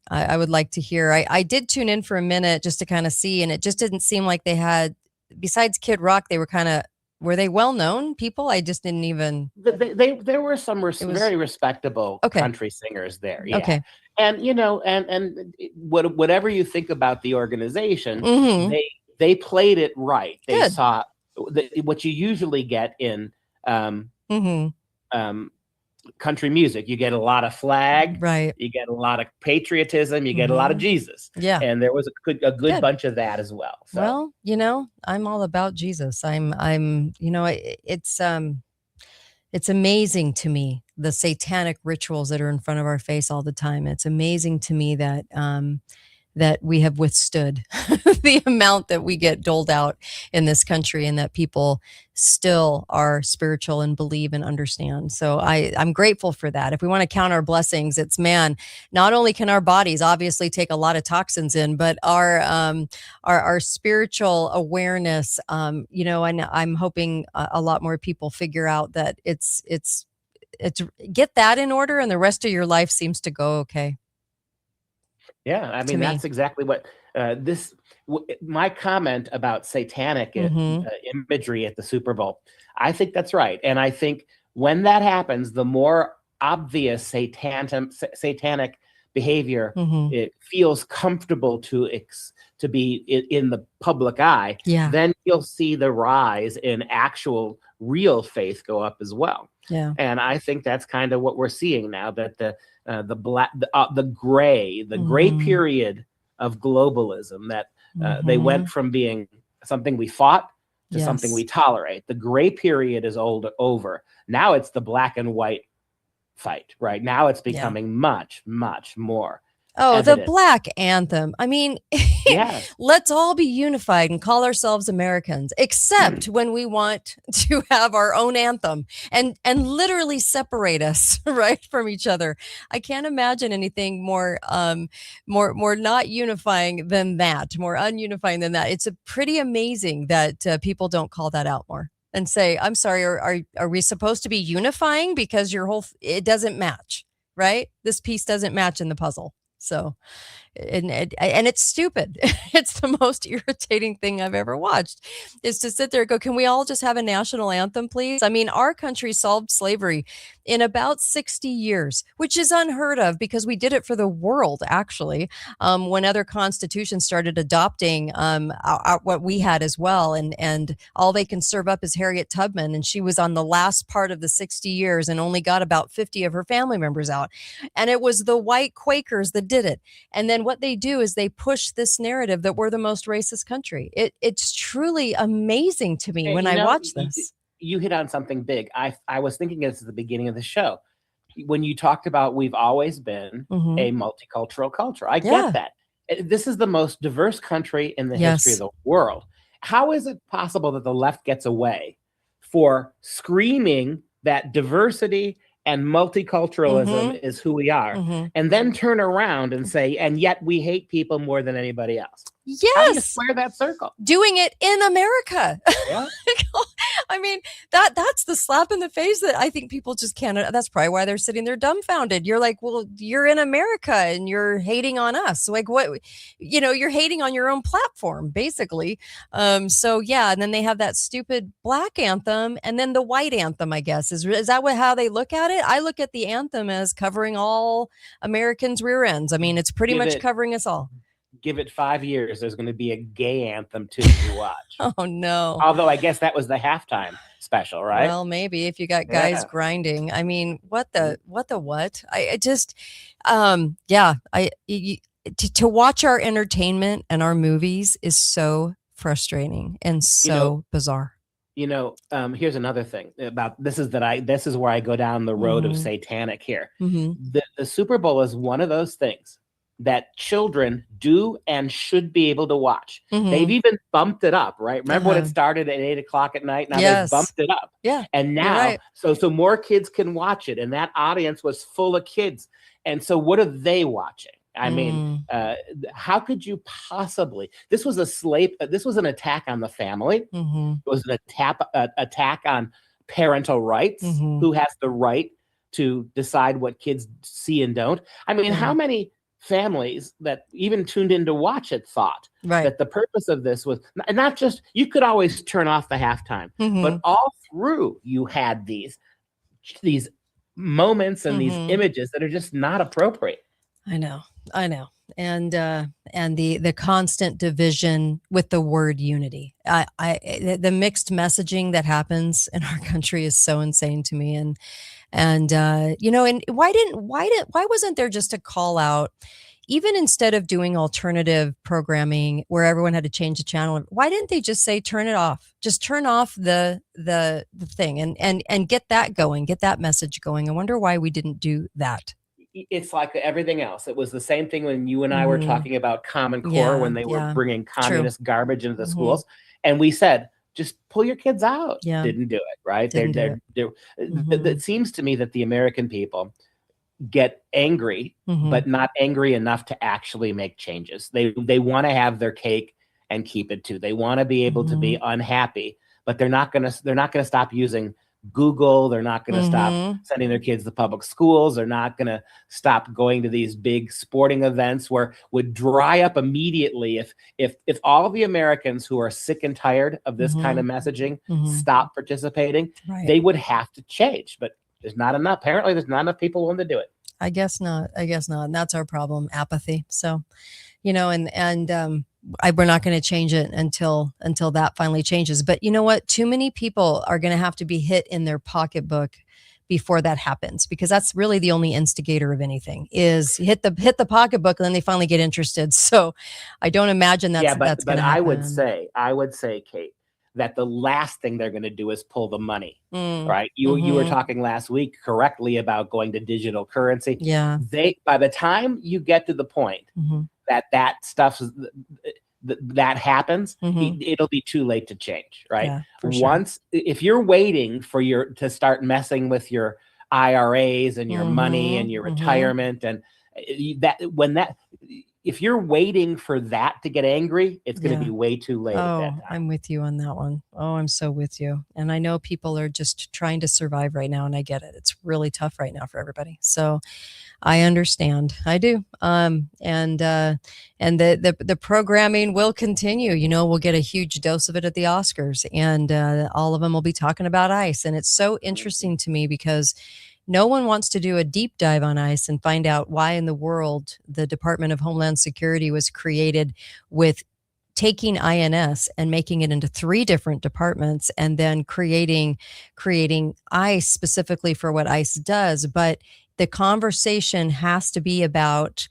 I would like to hear. I did tune in for a minute just to kind of see, and it just didn't seem like they had, besides Kid Rock, they were were they well-known people? I just didn't even. There were some very respectable country singers there. Yeah. Okay. And, and whatever you think about the organization, they played it right. They saw what you usually get in country music. You get a lot of flag, right? You get a lot of patriotism. You get a lot of Jesus. Yeah, and there was a good bunch of that as well. So. Well, I'm all about Jesus. It's amazing to me, the satanic rituals that are in front of our face all the time. It's amazing to me that that we have withstood the amount that we get doled out in this country, and that people still are spiritual and believe and understand. So I'm grateful for that. If we want to count our blessings, it's, man, not only can our bodies obviously take a lot of toxins in, but our spiritual awareness, and I'm hoping a lot more people figure out that it's get that in order, and the rest of your life seems to go okay. Yeah, I mean, that's exactly what my comment about satanic imagery at the Super Bowl. I think that's right. And I think when that happens, the more obvious satanic behavior, it feels comfortable to be in the public eye, then you'll see the rise in actual real faith go up as well. Yeah. And I think that's kind of what we're seeing now, that the gray period of globalism, that they went from being something we fought to something we tolerate. The gray period is over. Now it's the black and white fight, right? Now it's becoming much, much more. Oh, evident. The Black Anthem. I mean, Yes. let's all be unified and call ourselves Americans, except when we want to have our own anthem and literally separate us, right, from each other. I can't imagine anything more not unifying than that, more ununifying than that. It's pretty amazing that people don't call that out more and say, I'm sorry, are we supposed to be unifying because it doesn't match, right? This piece doesn't match in the puzzle. So, and it's stupid. It's the most irritating thing I've ever watched, is to sit there and go, can we all just have a national anthem, please? I mean, our country solved slavery in about 60 years, which is unheard of because we did it for the world, actually, when other constitutions started adopting what we had as well. And all they can serve up is Harriet Tubman. And she was on the last part of the 60 years and only got about 50 of her family members out. And it was the white Quakers that did it. And then what they do is they push this narrative that we're the most racist country. It's truly amazing to me when I watch this. You hit on something big. I was thinking this at the beginning of the show when you talked about we've always been a multicultural culture. I get that. This is the most diverse country in the history of the world. How is it possible that the left gets away for screaming that diversity and multiculturalism is who we are, and then turn around and say, and yet we hate people more than anybody else? Yes. How do you square that circle? Doing it in America. Yeah. I mean, that's the slap in the face that I think people just can't. That's probably why they're sitting there dumbfounded. You're like, well, you're in America and you're hating on us. Like, what, you're hating on your own platform, basically. So yeah, and then they have that stupid black anthem and then the white anthem, I guess. Is that how they look at it? I look at the anthem as covering all Americans' rear ends. I mean, it's pretty much covering us all. Give it 5 years, there's going to be a gay anthem too to watch. Oh no. Although I guess that was the halftime special, right? Well, maybe if you got guys grinding. I mean, what? I just to watch our entertainment and our movies is so frustrating and so bizarre. Here's another thing about this is where I go down the road of satanic here. The Super Bowl is one of those things that children do and should be able to watch. They've even bumped it up, right? Remember when it started at 8:00 at night? Now they've bumped it up. Yeah. And now, so more kids can watch it. And that audience was full of kids. And so what are they watching? I mean, how could you possibly? This was an attack on the family. It was an attack on parental rights. Who has the right to decide what kids see and don't? I mean, how many families that even tuned in to watch it thought that the purpose of this was not just, you could always turn off the halftime, but all through you had these moments and these images that are just not appropriate. I know. And the constant division with the word unity. The mixed messaging that happens in our country is so insane to me. And why wasn't there just a call out, even instead of doing alternative programming where everyone had to change the channel? Why didn't they just say, turn it off, just turn off the thing and get that going, get that message going? I wonder why we didn't do that. it's like everything else. It was the same thing when you and I were talking about Common Core, when they were bringing communist garbage into the schools, and we said, just pull your kids out. Didn't do it, right? It seems to me that the American people get angry, but not angry enough to actually make changes. They want to have their cake and keep it too. They want to be able to be unhappy, but they're not gonna stop using Google. They're not going to stop sending their kids to public schools. They're not going to stop going to these big sporting events where would dry up immediately if all of the Americans who are sick and tired of this kind of messaging stop participating. They would have to change, but there's not enough. Apparently, there's not enough people willing to do it. I guess not. And that's our problem, apathy. So, we're not going to change it until that finally changes. But you know what? Too many people are going to have to be hit in their pocketbook before that happens, because that's really the only instigator of anything, is hit the pocketbook, and then they finally get interested. So I don't imagine that's that's going to happen. I would say, Kate, that the last thing they're going to do is pull the money, right? You were talking last week correctly about going to digital currency. Yeah. By the time you get to the point that stuff that happens, it'll be too late to change, right? Yeah, for sure. If you're waiting for to start messing with your IRAs and your money and your retirement, and if you're waiting for that to get angry, it's going to be way too late at that time. I'm with you on that one. Oh, I'm so with you. And I know people are just trying to survive right now, and I get it. It's really tough right now for everybody. So I understand. I do. And the programming will continue. We'll get a huge dose of it at the Oscars, and all of them will be talking about ICE. And it's so interesting to me because no one wants to do a deep dive on ICE and find out why in the world the Department of Homeland Security was created with taking INS and making it into 3 different departments, and then creating ICE specifically for what ICE does. But the conversation has to be about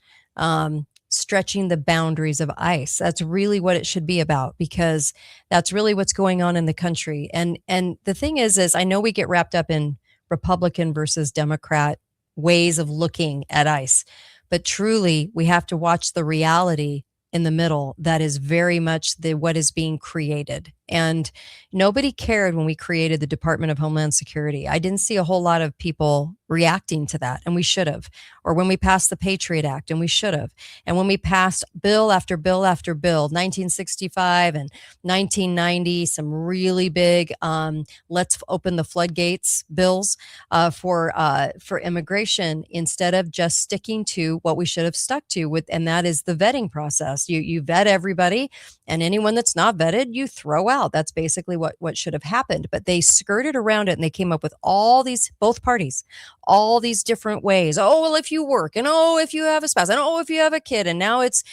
stretching the boundaries of ICE. That's really what it should be about, because that's really what's going on in the country. And the thing is I know we get wrapped up in Republican versus Democrat ways of looking at ICE, but truly we have to watch the reality in the middle that is very much what is being created. And nobody cared when we created the Department of Homeland Security. I didn't see a whole lot of people reacting to that, and we should have. Or when we passed the Patriot Act, and we should have. And when we passed bill after bill after bill, 1965 and 1990, some really big let's open the floodgates bills for immigration, instead of just sticking to what we should have stuck to, and that is the vetting process. You vet everybody, and anyone that's not vetted, you throw out. That's basically what should have happened. But they skirted around it, and they came up with all these, both parties, all these different ways. Oh, well, if you work, and oh, if you have a spouse, and oh, if you have a kid. And now it's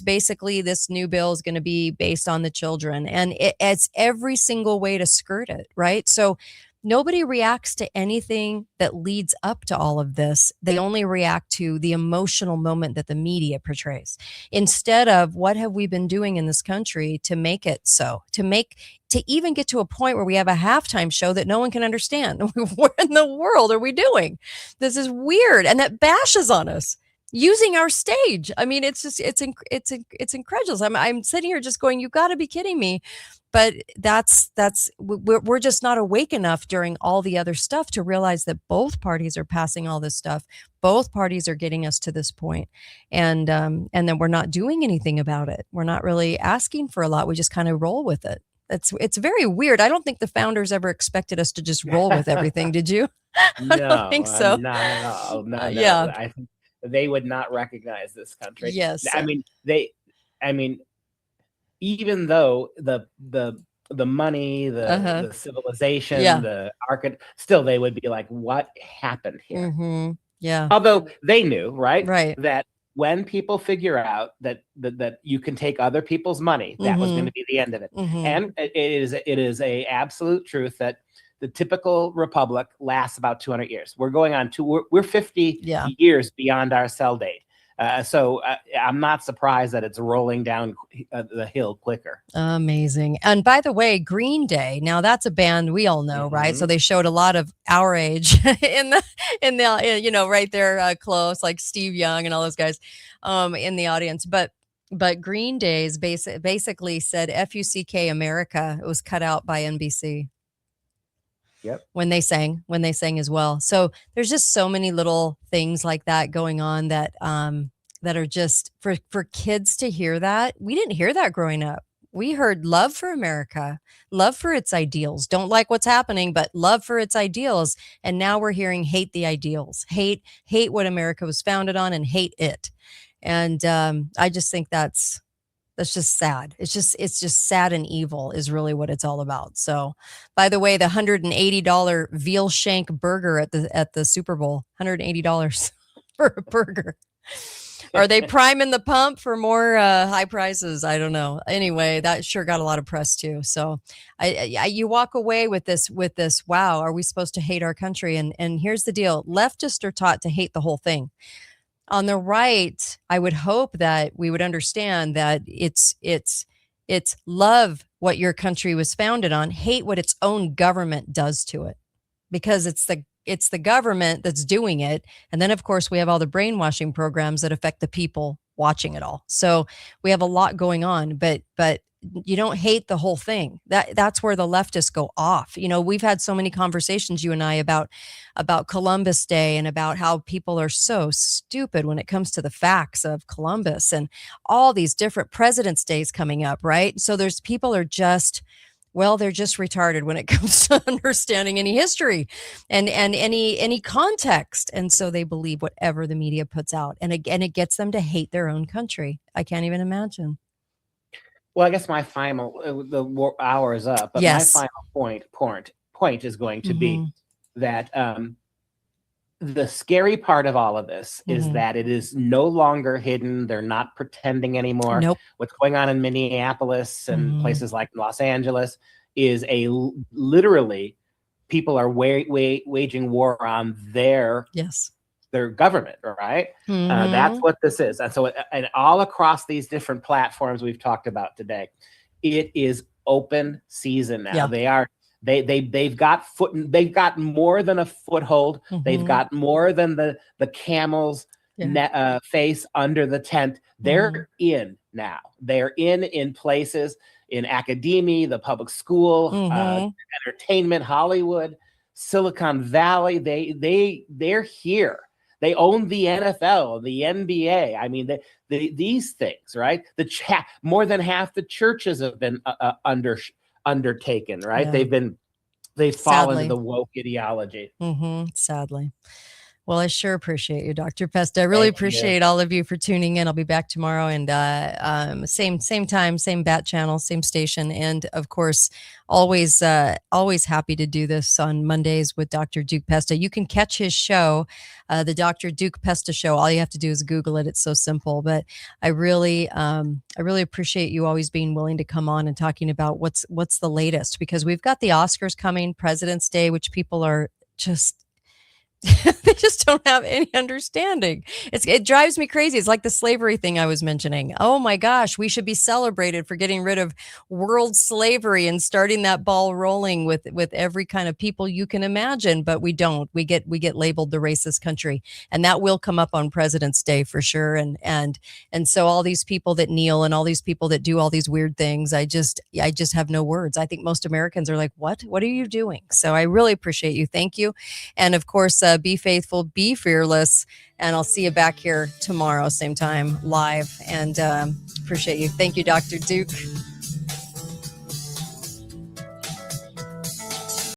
basically this new bill is going to be based on the children, and it's every single way to skirt it, right? So nobody reacts to anything that leads up to all of this. They only react to the emotional moment that the media portrays, instead of what have we been doing in this country to make it so, to even get to a point where we have a halftime show that no one can understand. What in the world are we doing? This is weird. And that bashes on us using our stage. I mean, it's just, it's incredulous. I'm sitting here just going, you got to be kidding me. But we're just not awake enough during all the other stuff to realize that both parties are passing all this stuff. Both parties are getting us to this point. And then we're not doing anything about it. We're not really asking for a lot. We just kind of roll with it. It's very weird. I don't think the founders ever expected us to just roll with everything. Did you? I don't think so. Not at all. No. Yeah. I think they would not recognize this country. Yes. Even though the money, the civilization, the architect, still they would be like, what happened here? Mm-hmm. Yeah. Although they knew, right? Right. That when people figure out that you can take other people's money, that was going to be the end of it. And it is a absolute truth that the typical republic lasts about 200 years. We're going on we're 50 years beyond our cell date. So I'm not surprised that it's rolling down the hill quicker. Amazing. And by the way, Green Day, now that's a band we all know, right? So they showed a lot of our age in the you know, right there close, like Steve Young and all those guys in the audience. But Green Day's basically said FUCK America. It was cut out by NBC. Yep. When they sang as well. So there's just so many little things like that going on that that are just for kids to hear that. We didn't hear that growing up. We heard love for America, love for its ideals. Don't like what's happening, but love for its ideals. And now we're hearing hate the ideals, hate what America was founded on, and hate it. And I just think that's just sad. It's just sad and evil is really what it's all about. So, by the way, the $180 veal shank burger at the Super Bowl, $180 for a burger. Are they priming the pump for more high prices? I don't know. Anyway, that sure got a lot of press too. So, you walk away with this. Wow, are we supposed to hate our country? And here's the deal: leftists are taught to hate the whole thing. On the right, I would hope that we would understand that it's love what your country was founded on, hate what its own government does to it, because it's the government that's doing it. And then, of course, we have all the brainwashing programs that affect the people watching it all. So we have a lot going on, but you don't hate the whole thing. That's where the leftists go off. You know, we've had so many conversations, you and I, about Columbus Day and about how people are so stupid when it comes to the facts of Columbus and all these different President's Days coming up, right? So there's people are just, well, they're just retarded when it comes to understanding any history and any context. And so they believe whatever the media puts out. And again, it gets them to hate their own country. I can't even imagine. Well, I guess my final hour is up, but yes. my final point is going to be that the scary part of all of this is that it is no longer hidden. They're not pretending anymore. Nope. What's going on in Minneapolis and places like Los Angeles is literally people are waging war on their government, right? That's what this is. And so, and all across these different platforms we've talked about today, it is open season now. Yeah. They've got more than a foothold. They've got more than the camel's face under the tent. They're in now. They're in places in academia, the public school, entertainment, Hollywood, Silicon Valley. They're here. They own the NFL, the NBA. I mean, these things, right? More than half the churches have been undertaken, right? Yeah. They've fallen to the woke ideology. Sadly. Well, I sure appreciate you, Dr. Pesta. I really appreciate all of you for tuning in. I'll be back tomorrow, and same time, same bat channel, same station, and of course, always happy to do this on Mondays with Dr. Duke Pesta. You can catch his show, the Dr. Duke Pesta Show. All you have to do is Google it. It's so simple. But I really appreciate you always being willing to come on and talking about what's the latest, because we've got the Oscars coming, President's Day, which people are just. They just don't have any understanding. It drives me crazy. It's like the slavery thing I was mentioning. Oh my gosh, we should be celebrated for getting rid of world slavery and starting that ball rolling with every kind of people you can imagine, but we don't. We get labeled the racist country, and that will come up on President's Day for sure. And so all these people that kneel and all these people that do all these weird things, I just have no words. I think most Americans are like, what are you doing? So I really appreciate you. Thank you. And of course, be faithful, be fearless, and I'll see you back here tomorrow, same time, live. And appreciate you. Thank you, Dr. Duke.